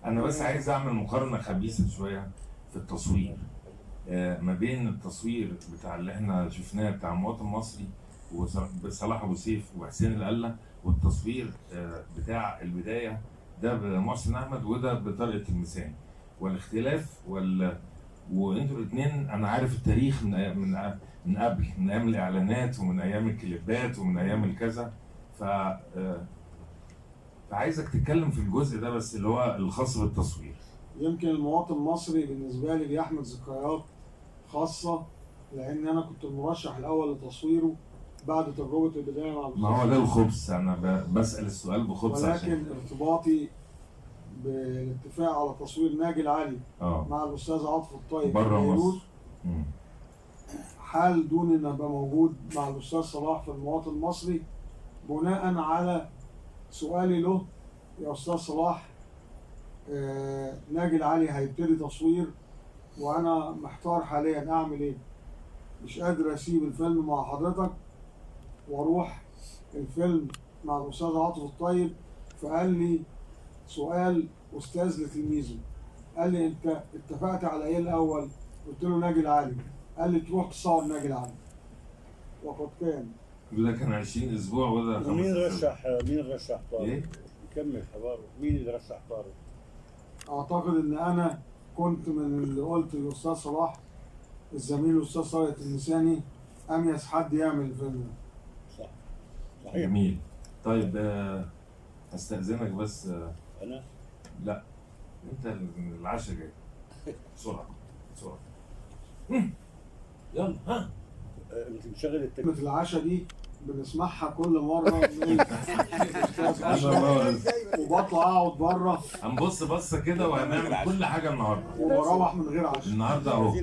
انا بس عايز اعمل مقارنه خبيثه شويه في التصوير، ما بين التصوير بتاع اللي احنا شفناه بتاع المواطن المصري وصلاح ابو سيف وحسين القله، والتصوير بتاع البدايه ده بمحسن احمد وده بطارق المساني. والاختلاف وانتوا الاثنين انا عارف التاريخ من قبل، من ايام الاعلانات ومن ايام الكليبات ومن ايام الكذا. ف فعايزك تتكلم في الجزء ده بس اللي هو الخاص بالتصوير. يمكن المواطن المصري بالنسبه لي بيحمل ذكريات خاصه، لان انا كنت المرشح الاول لتصويره بعد تجربه البدايه مع ما هو ده الخبز، انا بسال السؤال بخبز، ولكن ارتباطي بالاتفاق على تصوير ناجي العلي مع الاستاذ عاطف الطيب بره مصر حال دون ان ابقى موجود مع الاستاذ صلاح في المواطن المصري، بناء على سؤالي له: يا استاذ صلاح، ناجي العلي هيبتدي تصوير وانا محتار حاليا اعمل ايه؟ مش قادر اسيب الفيلم مع حضرتك واروح الفيلم مع الاستاذ عاطف الطيب. فقال لي سؤال استاذ لتلميذه، قال لي: انت اتفقت على ايه الاول؟ قلت له ناجي العلي. قال لي: تروح تصور ناجي العلي. وقد كان. ده كان 20 اسبوع وده 5 اسابيع. مين رشح طارق؟ ايه؟ كمل حواره، مين اللي رشح طارق؟ اعتقد ان انا كنت من اللي قلت للاستاذ صلاح الزميل الاستاذ طارق المساني اميز حد يعمل الفيلم ده. صح. صحيح. جميل. طيب استاذنك بس. انا؟ لا، انت العشاء جاي. بسرعه بسرعه. يلا ها. انت مشغل كلمة العشاء دي بنسمعها كل مرة من وبطلع اقعد بره هنبص بصه كده وهنعمل كل حاجه النهارده وبروح من غير عشاء النهارده اهو.